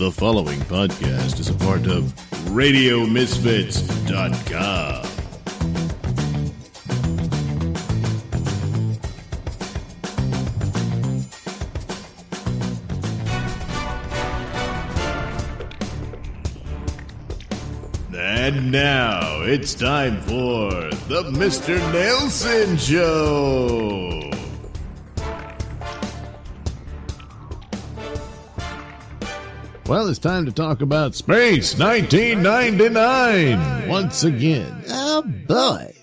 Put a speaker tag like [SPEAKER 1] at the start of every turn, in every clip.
[SPEAKER 1] The following podcast is a part of RadioMisfits.com. And now it's time for the Mr. Nailsin Show. Well, it's time to talk about Space 1999 once again.
[SPEAKER 2] Oh, boy.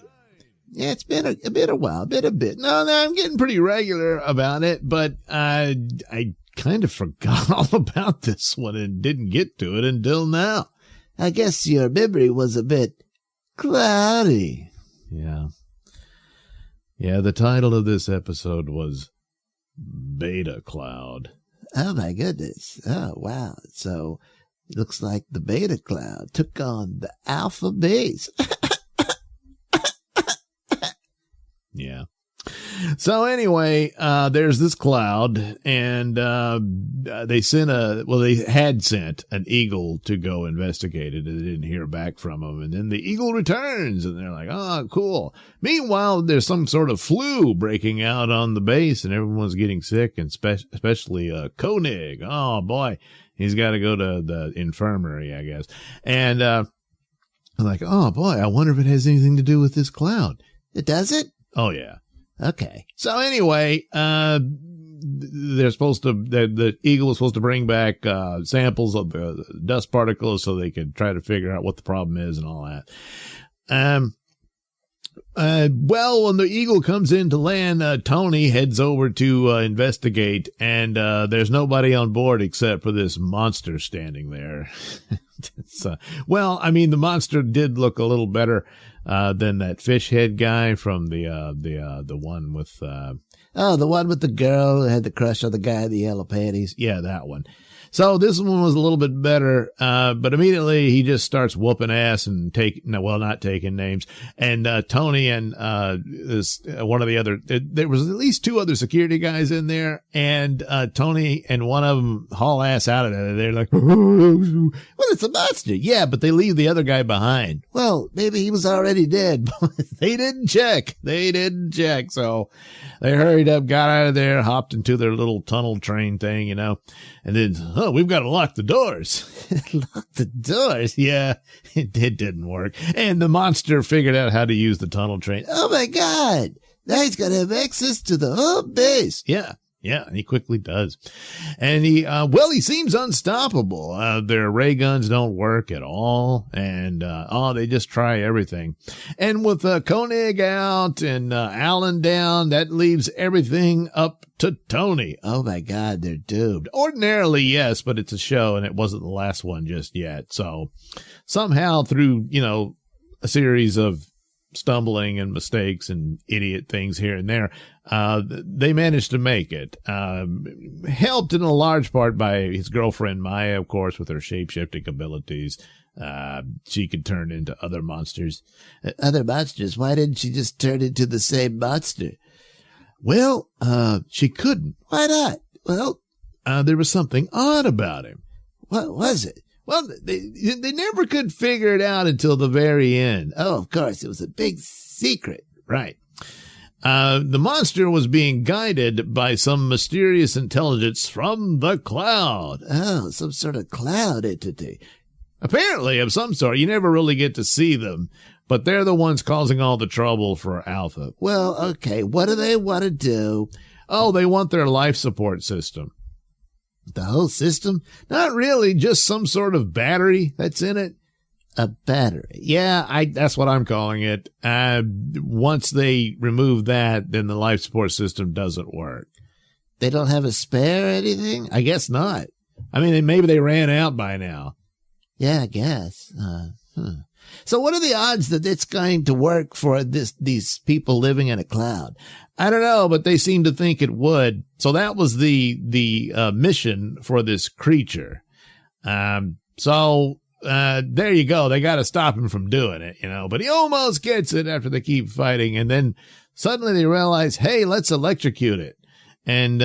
[SPEAKER 2] Yeah, it's been a while. No, I'm getting pretty regular about it, but I kind of forgot all about this one and didn't get to it until now.
[SPEAKER 3] I guess your memory was a bit cloudy.
[SPEAKER 1] Yeah, the title of this episode was Beta Cloud.
[SPEAKER 3] Oh, my goodness. Oh, wow. So it looks like the beta cloud took on the alpha base.
[SPEAKER 1] Yeah. So anyway, there's this cloud, and they had sent an eagle to go investigate it, and they didn't hear back from them. And then the eagle returns, and they're like, oh, cool. Meanwhile, there's some sort of flu breaking out on the base, and everyone's getting sick, and especially Koenig. Oh, boy. He's got to go to the infirmary, I guess. And I'm like, oh, boy, I wonder if it has anything to do with this cloud.
[SPEAKER 3] It does it?
[SPEAKER 1] Oh, yeah.
[SPEAKER 3] Okay.
[SPEAKER 1] So anyway, the eagle was supposed to bring back samples of the dust particles so they could try to figure out what the problem is and all that. Well, when the eagle comes in to land, Tony heads over to investigate, and there's nobody on board except for this monster standing there. The monster did look a little better than that fish head guy from the one with
[SPEAKER 3] the one with the girl who had the crush on the guy in the yellow panties.
[SPEAKER 1] Yeah, that one. So this one was a little bit better, but immediately he just starts whooping ass and not taking names. And Tony and one of the other, there was at least two other security guys in there, and Tony and one of them haul ass out of there. They're like, well,
[SPEAKER 3] it's a monster.
[SPEAKER 1] Yeah, but they leave the other guy behind.
[SPEAKER 3] Well, maybe he was already dead.
[SPEAKER 1] They didn't check. So they hurried up, got out of there, hopped into their little tunnel train thing, and then, we've got to lock the doors.
[SPEAKER 3] Lock the doors?
[SPEAKER 1] Yeah, it didn't work. And the monster figured out how to use the tunnel train.
[SPEAKER 3] Oh, my God. Now he's going to have access to the whole base.
[SPEAKER 1] Yeah, he quickly does. And he seems unstoppable. Their ray guns don't work at all. And, they just try everything. And with Koenig out and Allen down, that leaves everything up to Tony.
[SPEAKER 3] Oh, my God, they're doomed.
[SPEAKER 1] Ordinarily, yes, but it's a show, and it wasn't the last one just yet. So somehow through, a series of stumbling and mistakes and idiot things here and there, they managed to make it. Helped in a large part by his girlfriend Maya, of course, with her shape-shifting abilities. She could turn into other monsters.
[SPEAKER 3] Other monsters? Why didn't she just turn into the same monster?
[SPEAKER 1] Well, she couldn't.
[SPEAKER 3] Why not? Well,
[SPEAKER 1] there was something odd about him.
[SPEAKER 3] What was it?
[SPEAKER 1] Well, they never could figure it out until the very end.
[SPEAKER 3] Oh, of course. It was a big secret.
[SPEAKER 1] Right. The monster was being guided by some mysterious intelligence from the cloud.
[SPEAKER 3] Oh, some sort of cloud entity.
[SPEAKER 1] Apparently, of some sort. You never really get to see them, but they're the ones causing all the trouble for Alpha.
[SPEAKER 3] Well, okay. What do they want to do?
[SPEAKER 1] Oh, they want their life support system.
[SPEAKER 3] The whole system?
[SPEAKER 1] Not really, just some sort of battery that's in it.
[SPEAKER 3] A battery?
[SPEAKER 1] Yeah, that's what I'm calling it. Once they remove that, then the life support system doesn't work.
[SPEAKER 3] They don't have a spare or anything?
[SPEAKER 1] I guess not. I mean, maybe they ran out by now.
[SPEAKER 3] Yeah, I guess. So what are the odds that it's going to work for these people living in a cloud?
[SPEAKER 1] I don't know, but they seem to think it would. So that was the mission for this creature. So there you go. They got to stop him from doing it, but he almost gets it after they keep fighting. And then suddenly they realize, hey, let's electrocute it. And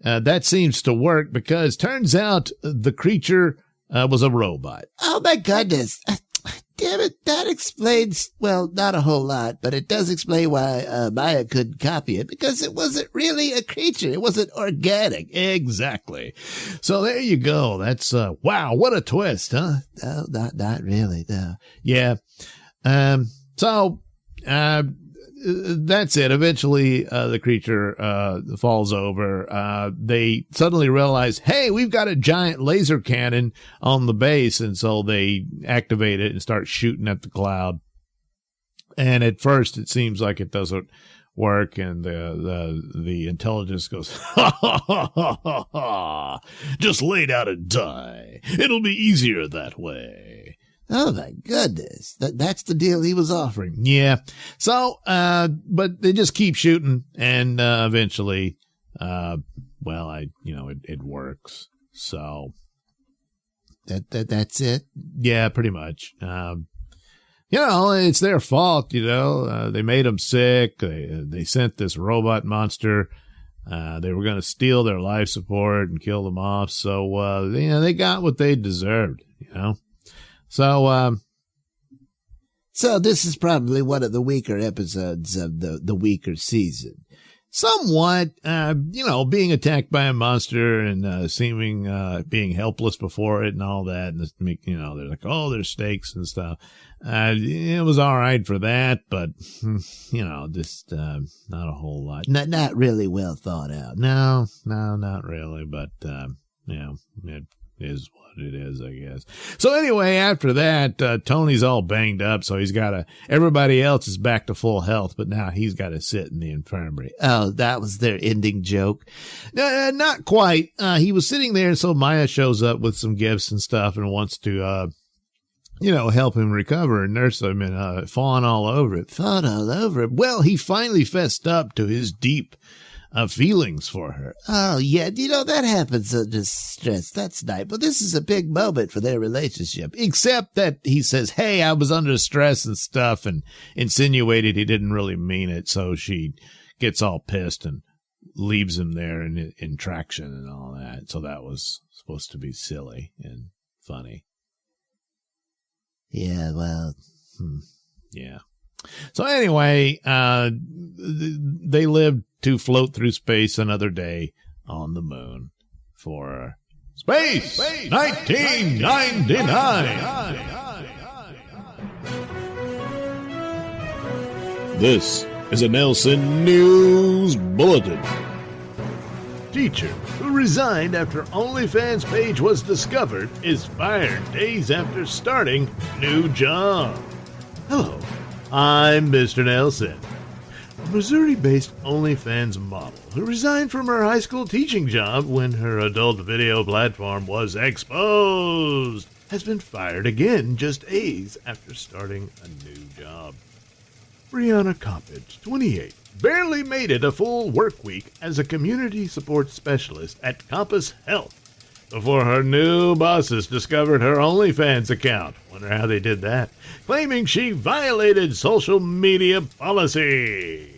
[SPEAKER 1] that seems to work because turns out the creature was a robot.
[SPEAKER 3] Oh, my goodness. Damn it, that explains, well, not a whole lot, but it does explain why Maya couldn't copy it, because it wasn't really a creature. It wasn't organic.
[SPEAKER 1] Exactly. So there you go. That's, wow, what a twist, huh?
[SPEAKER 3] No, not really, no.
[SPEAKER 1] Yeah. So, that's it. Eventually, the creature, falls over. They suddenly realize, hey, we've got a giant laser cannon on the base. And so they activate it and start shooting at the cloud. And at first it seems like it doesn't work. And the intelligence goes, ha ha ha ha ha ha. Just lay down and die. It'll be easier that way.
[SPEAKER 3] Oh, my goodness. That's the deal he was offering.
[SPEAKER 1] Yeah. So, but they just keep shooting and, eventually, it works. So
[SPEAKER 3] that's it.
[SPEAKER 1] Yeah, pretty much. It's their fault, they made them sick. They sent this robot monster. They were going to steal their life support and kill them off. So, they got what they deserved, So
[SPEAKER 3] this is probably one of the weaker episodes of the weaker season.
[SPEAKER 1] Somewhat, being attacked by a monster and seeming being helpless before it and all that. And, they're like, oh, there's stakes and stuff. It was all right for that, but, just not a whole lot.
[SPEAKER 3] Not really well thought out.
[SPEAKER 1] No, not really. But, it is what it is, I guess. So anyway, after that, Tony's all banged up, so everybody else is back to full health, but now he's got to sit in the infirmary.
[SPEAKER 3] Oh, that was their ending joke?
[SPEAKER 1] Not quite. He was sitting there, so Maya shows up with some gifts and stuff and wants to, help him recover and nurse him and fawn all over it.
[SPEAKER 3] Fawn all over it?
[SPEAKER 1] Well, he finally fessed up to his deep feelings for her.
[SPEAKER 3] Oh, yeah. That happens under stress. That's nice. But this is a big moment for their relationship.
[SPEAKER 1] Except that he says, hey, I was under stress and stuff, and insinuated he didn't really mean it. So she gets all pissed and leaves him there in traction and all that. So that was supposed to be silly and funny.
[SPEAKER 3] Yeah, well.
[SPEAKER 1] Yeah. So anyway, they lived to float through space another day on the moon for Space 1999. This is a Nailsin News Bulletin. Teacher who resigned after OnlyFans page was discovered is fired days after starting new job. Hello, I'm Mr. Nailsin, a Missouri-based OnlyFans model who resigned from her high school teaching job when her adult video platform was exposed, has been fired again just days after starting a new job. Brianna Coppage, 28, barely made it a full work week as a community support specialist at Compass Health before her new bosses discovered her OnlyFans account. Wonder how they did that. Claiming she violated social media policy.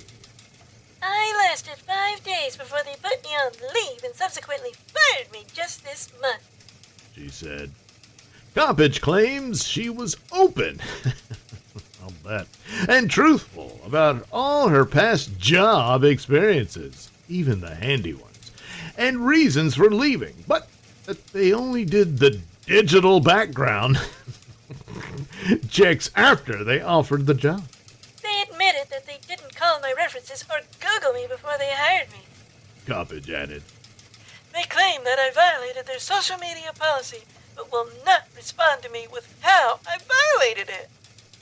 [SPEAKER 4] I lasted 5 days before they put me on leave and subsequently fired me just this month,
[SPEAKER 1] she said. Coppage claims she was open, I'll bet, and truthful about all her past job experiences, even the handy ones, and reasons for leaving, but that they only did the digital background checks after they offered the job.
[SPEAKER 4] They admitted that they didn't call my references or Google me before they hired me.
[SPEAKER 1] Coppage added.
[SPEAKER 4] They claim that I violated their social media policy, but will not respond to me with how I violated it.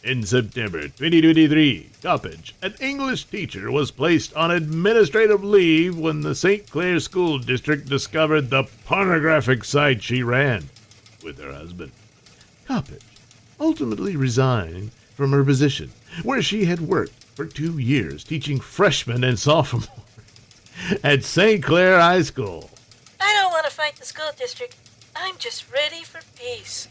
[SPEAKER 1] In September 2023, Coppage, an English teacher, was placed on administrative leave when the St. Clair School District discovered the pornographic site she ran with her husband. Coppage ultimately resigned from her position, where she had worked for 2 years teaching freshmen and sophomores at St. Clair High School.
[SPEAKER 4] I don't want to fight the school district. I'm just ready for peace.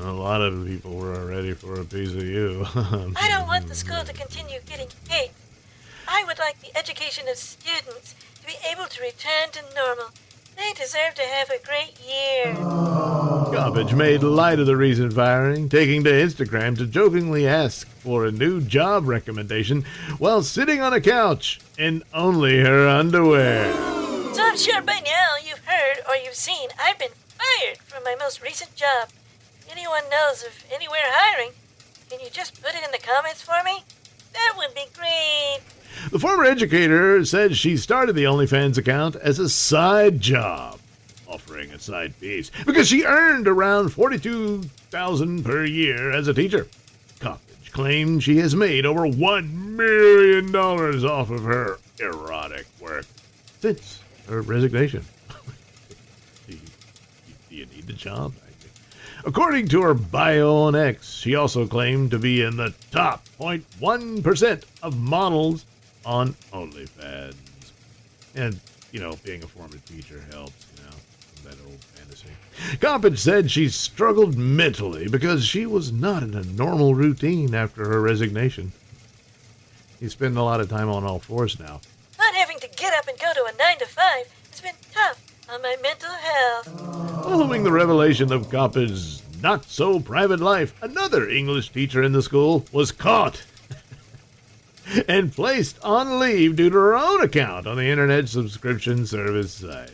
[SPEAKER 1] A lot of people were ready for a piece of you.
[SPEAKER 4] I don't want the school to continue getting hate. I would like the education of students to be able to return to normal They deserve to have a great year.
[SPEAKER 1] Coppage made light of the recent firing, taking to Instagram to jokingly ask for a new job recommendation while sitting on a couch in only her underwear.
[SPEAKER 4] So I'm sure by now you've heard or you've seen I've been fired from my most recent job. If anyone knows of anywhere hiring, can you just put it in the comments for me? That would be great.
[SPEAKER 1] The former educator said she started the OnlyFans account as a side job, offering a side piece, because she earned around $42,000 per year as a teacher. Coppage claimed she has made over $1 million off of her erotic work since her resignation. Do you need the job? According to her bio on X, she also claimed to be in the top 0.1% of models on OnlyFans. And, being a former teacher helps, that old fantasy. Coppage said she struggled mentally because she was not in a normal routine after her resignation. He's spending a lot of time on all fours now.
[SPEAKER 4] Not having to get up and go to a 9 to 5 has been tough on my mental health.
[SPEAKER 1] Following the revelation of Coppage's not-so-private life, another English teacher in the school was caught and placed on leave due to her own account on the internet subscription service site.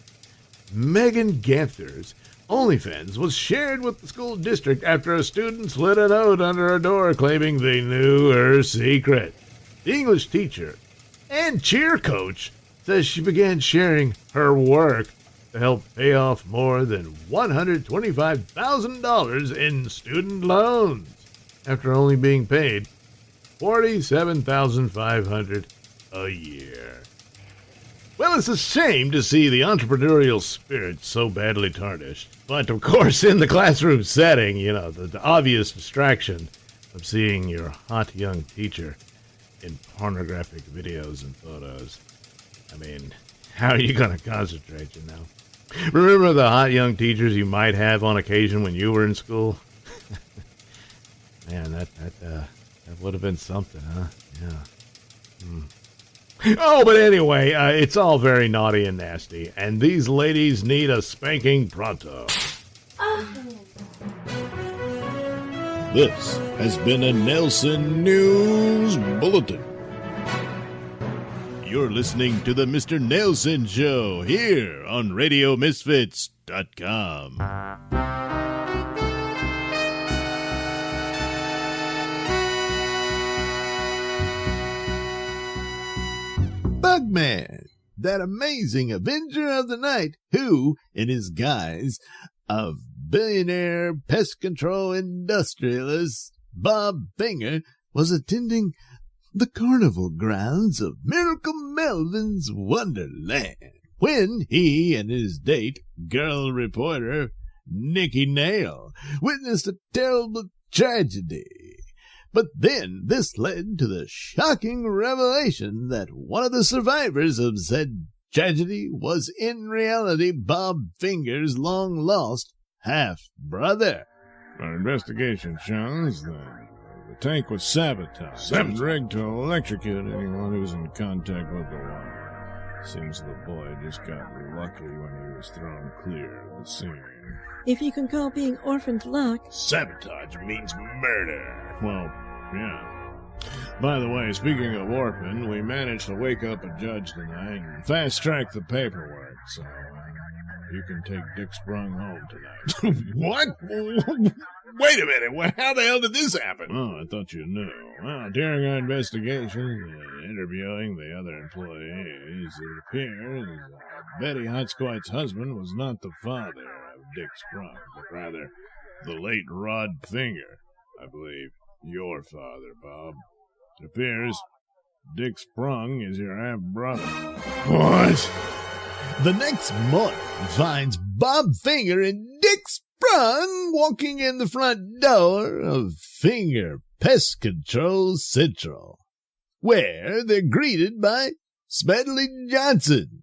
[SPEAKER 1] Megan Ganther's OnlyFans was shared with the school district after a student slid a note under her door claiming they knew her secret. The English teacher and cheer coach says she began sharing her work to help pay off more than $125,000 in student loans after only being paid $47,500 a year. Well, it's a shame to see the entrepreneurial spirit so badly tarnished. But, of course, in the classroom setting, the obvious distraction of seeing your hot young teacher in pornographic videos and photos. I mean, how are you going to concentrate, Remember the hot young teachers you might have on occasion when you were in school? Man, that would have been something, huh? Yeah. Oh, but anyway, it's all very naughty and nasty, and these ladies need a spanking pronto. This has been a Nailsin News Bulletin. You're listening to the Mr. Nailsin Show here on RadioMisfits.com.
[SPEAKER 2] Bugman, that amazing Avenger of the Night who, in his guise of billionaire pest control industrialist Bob Finger, was attending the carnival grounds of Miracle Melvin's Wonderland when he and his date, girl reporter Nikki Nail, witnessed a terrible tragedy. But then this led to the shocking revelation that one of the survivors of said tragedy was in reality Bob Finger's long-lost half-brother.
[SPEAKER 1] Our investigation shows that the tank was sabotaged and rigged to electrocute anyone who was in contact with the wire. Seems the boy just got lucky when he was thrown clear of the scene.
[SPEAKER 5] If you can call being orphaned luck.
[SPEAKER 1] Sabotage means murder. Well, yeah. By the way, speaking of orphan, we managed to wake up a judge tonight and fast-track the paperwork, so you can take Dick Sprung home tonight.
[SPEAKER 2] What? Wait a minute. How the hell did this happen?
[SPEAKER 1] Oh, I thought you knew. Well, during our investigation and interviewing the other employees, it appears Betty Hotsquite's husband was not the father of Dick Sprung, but rather the late Rod Finger. I believe your father, Bob. It appears Dick Sprung is your half-brother.
[SPEAKER 2] What? The next morning finds Bob Finger and Dick Sprung walking in the front door of Finger Pest Control Central, where they're greeted by Smedley Johnson,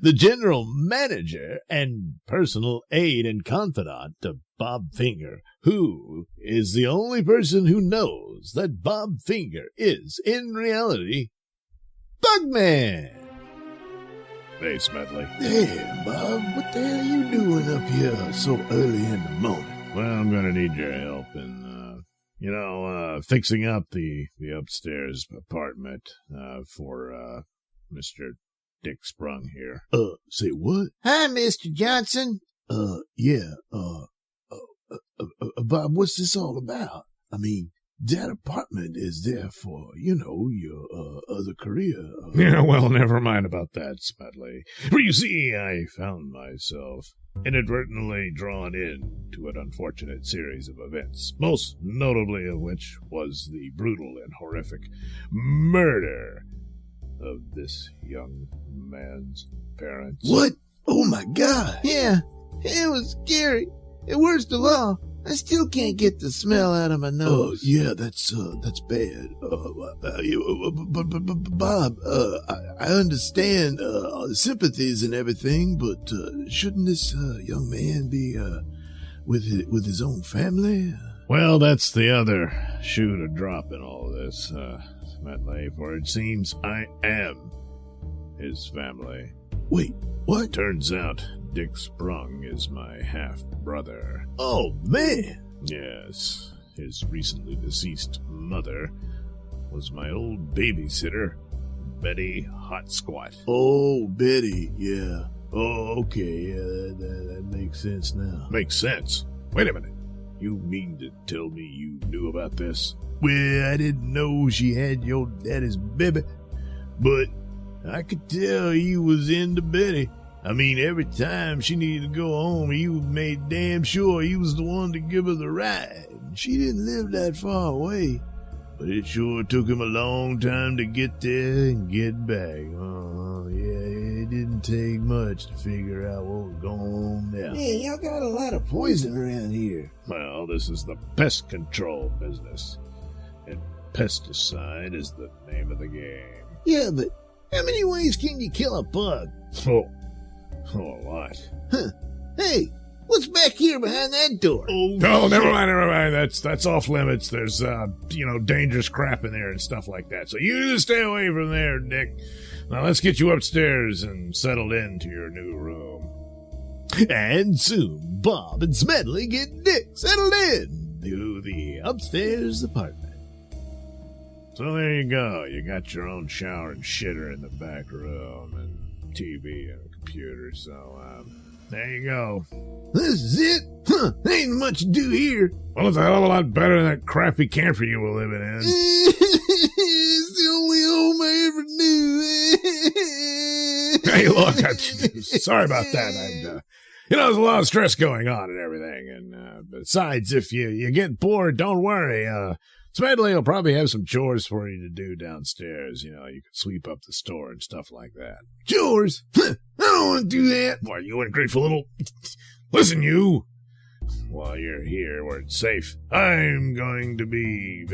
[SPEAKER 2] the general manager and personal aide and confidant of Bob Finger, who is the only person who knows that Bob Finger is, in reality, Bugman.
[SPEAKER 1] Hey, Smedley.
[SPEAKER 2] Hey, Bob, what the hell are you doing up here so early in the morning?
[SPEAKER 1] Well, I'm going to need your help in, fixing up the upstairs apartment for Mr. Dick Sprung here.
[SPEAKER 2] Say what?
[SPEAKER 3] Hi, Mr. Johnson.
[SPEAKER 2] Yeah, Bob, what's this all about? I mean, that apartment is there for, your other career.
[SPEAKER 1] Yeah, well, never mind about that, Smedley. For you see, I found myself inadvertently drawn in to an unfortunate series of events, most notably of which was the brutal and horrific murder of this young man's parents.
[SPEAKER 2] What? Oh, my God.
[SPEAKER 3] Yeah, it was scary. And worst of all, I still can't get the smell out of my nose.
[SPEAKER 2] Yeah, that's bad. Bob, I understand sympathies and everything, but shouldn't this young man be with his own family?
[SPEAKER 1] Well, that's the other shoe to drop in all this, Smedley, for it seems I am his family.
[SPEAKER 2] Wait, what?
[SPEAKER 1] Turns out Dick Sprung is my half-brother.
[SPEAKER 2] Oh, man.
[SPEAKER 1] Yes, his recently deceased mother was my old babysitter, Betty Hot Squat.
[SPEAKER 2] Oh, Betty, yeah. Oh, okay, yeah, that makes sense now.
[SPEAKER 1] Makes sense? Wait a minute. You mean to tell me you knew about this?
[SPEAKER 2] Well, I didn't know she had your daddy's baby, but I could tell you was into Betty. I mean, every time she needed to go home, you made damn sure you was the one to give her the ride. She didn't live that far away, but it sure took him a long time to get there and get back. Oh, yeah, it didn't take much to figure out what was going on there.
[SPEAKER 3] Hey, y'all got a lot of poison around here.
[SPEAKER 1] Well, this is the pest control business, and pesticide is the name of the game.
[SPEAKER 3] Yeah, but how many ways can you kill a bug?
[SPEAKER 1] Oh, a lot.
[SPEAKER 3] Huh. Hey, what's back here behind that door?
[SPEAKER 1] Oh, never mind. That's off limits. There's, dangerous crap in there and stuff like that. So you just stay away from there, Dick. Now let's get you upstairs and settled into your new room.
[SPEAKER 2] And soon, Bob and Smedley get Dick settled in to the upstairs apartment.
[SPEAKER 1] So there you go. You got your own shower and shitter in the back room and TV and a computer. So, there you go.
[SPEAKER 2] This is it? Huh, ain't much to do here.
[SPEAKER 1] Well, it's a hell of a lot better than that crappy camper you were living in.
[SPEAKER 3] It's the only home I ever knew.
[SPEAKER 1] Hey, look, I'm sorry about that. There's a lot of stress going on and everything. And besides, if you get bored, don't worry. Smedley will probably have some chores for you to do downstairs. You can sweep up the store and stuff like that.
[SPEAKER 2] Chores? I don't want to do that.
[SPEAKER 1] Why, you ungrateful little... Listen, you. While you're here where it's safe, I'm going to be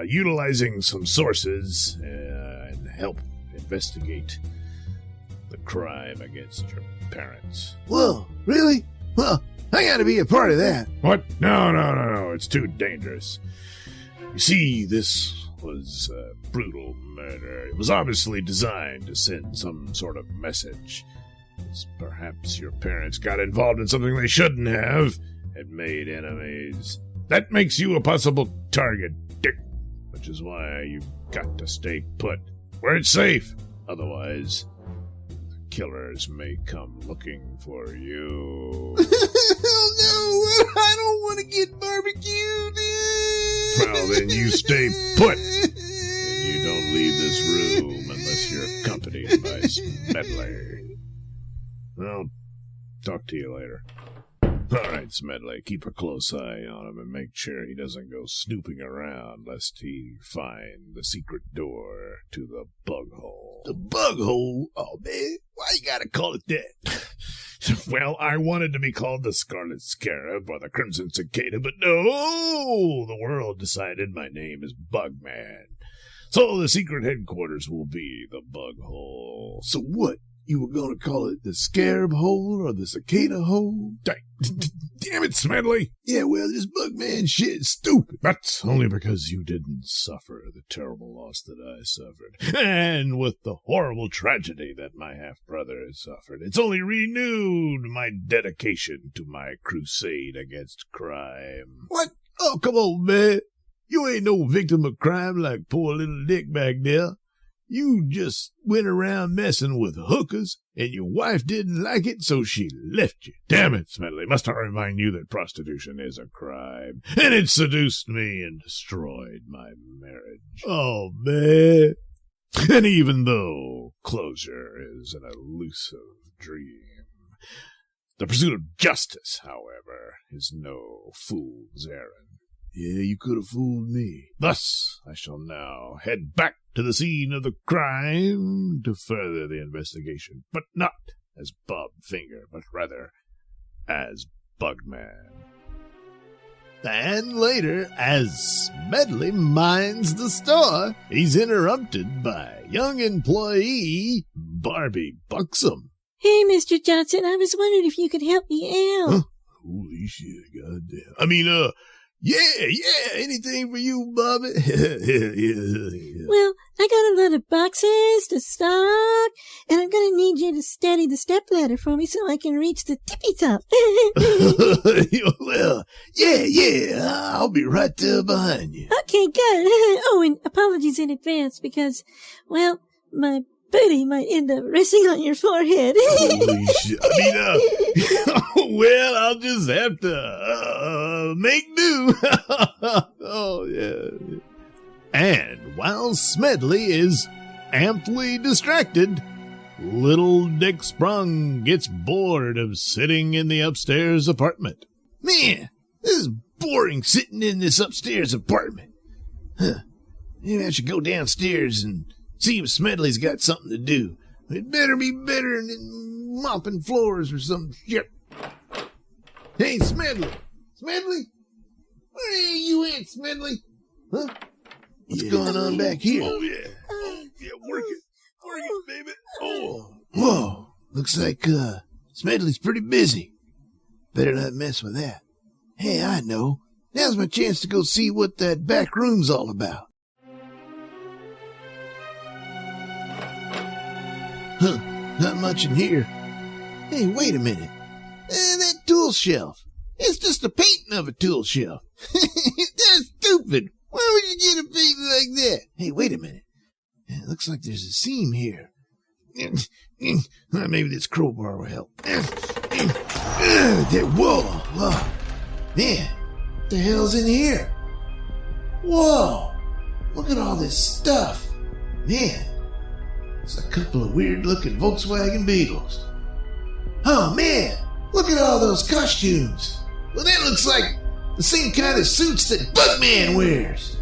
[SPEAKER 1] utilizing some sources and help investigate the crime against your parents.
[SPEAKER 2] Whoa, really? Well, I gotta be a part of that.
[SPEAKER 1] What? No. It's too dangerous. You see, this was a brutal murder. It was obviously designed to send some sort of message. Perhaps your parents got involved in something they shouldn't have and made enemies. That makes you a possible target, Dick, which is why you've got to stay put where it's safe. Otherwise, the killers may come looking for you.
[SPEAKER 3] Oh, no, I don't want to get barbecued.
[SPEAKER 1] Well, then you stay put. And you don't leave this room unless you're accompanied by Smedley. I'll talk to you later. All right, Smedley, keep a close eye on him and make sure he doesn't go snooping around lest he find the secret door to the bug hole.
[SPEAKER 2] The bug hole? Oh, man, why you gotta call it that?
[SPEAKER 1] Well, I wanted to be called the Scarlet Scarab or the Crimson Cicada, but no! The world decided my name is Bugman. So the secret headquarters will be the bug hole.
[SPEAKER 2] So what? You were going to call it the scarab hole or the cicada hole?
[SPEAKER 1] Damn it, Smedley.
[SPEAKER 2] Yeah, well, this Bugman shit is stupid.
[SPEAKER 1] That's only because you didn't suffer the terrible loss that I suffered. And with the horrible tragedy that my half-brother has suffered, it's only renewed my dedication to my crusade against crime.
[SPEAKER 2] What? Oh, come on, man. You ain't no victim of crime like poor little Dick back there. You just went around messing with hookers, and your wife didn't like it, so she left you.
[SPEAKER 1] Damn it, Smedley. Must I remind you that prostitution is a crime, and it seduced me and destroyed my marriage.
[SPEAKER 2] Oh, man.
[SPEAKER 1] And even though closure is an elusive dream, the pursuit of justice, however, is no fool's errand.
[SPEAKER 2] Yeah, you could have fooled me.
[SPEAKER 1] Thus, I shall now head back to the scene of the crime to further the investigation, but not as Bob Finger, but rather as Bugman.
[SPEAKER 2] And later, as Smedley minds the store, he's interrupted by young employee Barbie Buxom.
[SPEAKER 5] Hey, Mr. Johnson, I was wondering if you could help me out.
[SPEAKER 2] Huh? Holy shit, goddamn. Yeah, anything for you, Bobby. Yeah.
[SPEAKER 5] Well, I got a lot of boxes to stock, and I'm gonna need you to steady the stepladder for me so I can reach the tippy top.
[SPEAKER 2] Well, yeah, I'll be right there behind you.
[SPEAKER 5] Okay, good. Oh, and apologies in advance because, well, my booty might end up resting on your forehead.
[SPEAKER 2] Holy shit. Well, I'll just have to make do. Oh, yeah.
[SPEAKER 1] And while Smedley is amply distracted, little Dick Sprung gets bored of sitting in the upstairs apartment.
[SPEAKER 2] Man, this is boring sitting in this upstairs apartment. Maybe I should go downstairs and see if Smedley's got something to do. It better be better than mopping floors or some shit. Hey, Smedley! Smedley? Where are you at, Smedley? Huh? What's going on back here?
[SPEAKER 1] Oh, yeah. Work it, baby.
[SPEAKER 2] Oh, whoa. Looks like, Smedley's pretty busy. Better not mess with that. Hey, I know. Now's my chance to go see what that back room's all about. Huh, not much in here. Hey, wait a minute. That tool shelf. It's just a painting of a tool shelf. That's stupid. Why would you get a painting like that? Hey, wait a minute. It looks like there's a seam here. Maybe this crowbar will help. That wall. Whoa. Man, what the hell's in here? Whoa. Look at all this stuff. Man. It's a couple of weird-looking Volkswagen Beetles. Oh, man! Look at all those costumes! Well, that looks like the same kind of suits that Bugman wears!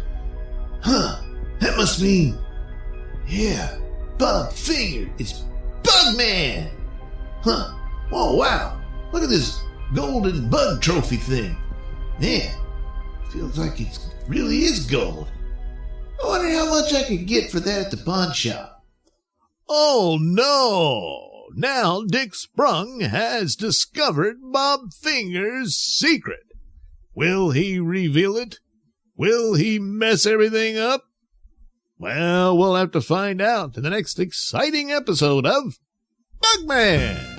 [SPEAKER 2] Huh, that must mean... Yeah, Bob Finger is Bugman! Huh, oh, wow! Look at this golden bug trophy thing. Man, feels like it really is gold. I wonder how much I could get for that at the pawn shop.
[SPEAKER 1] Oh, no! Now Dick Sprung has discovered Bob Finger's secret. Will he reveal it? Will he mess everything up? Well, we'll have to find out in the next exciting episode of Bugman!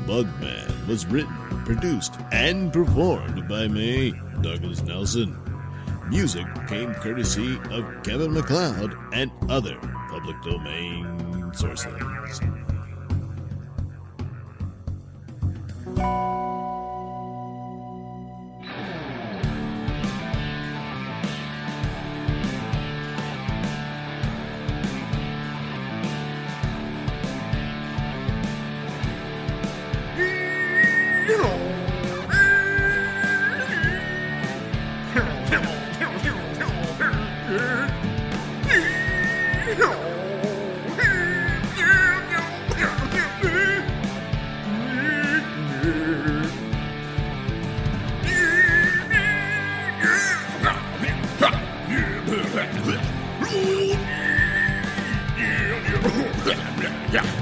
[SPEAKER 1] Bugman was written, produced, and performed by me, Douglas Nailsin. Music came courtesy of Kevin MacLeod and other public domain sources.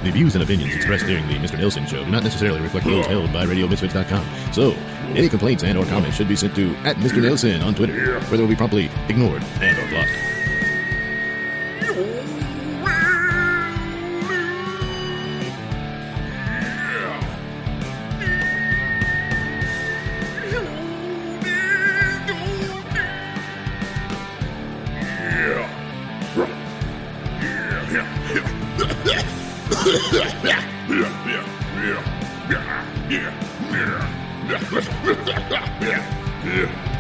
[SPEAKER 1] The views and opinions expressed during the Mr. Nailsin show do not necessarily reflect those held by RadioMisfits.com. So, any complaints and or comments should be sent to @Mr. Nailsin on Twitter, where they will be promptly ignored and or blocked.
[SPEAKER 6] Yeah.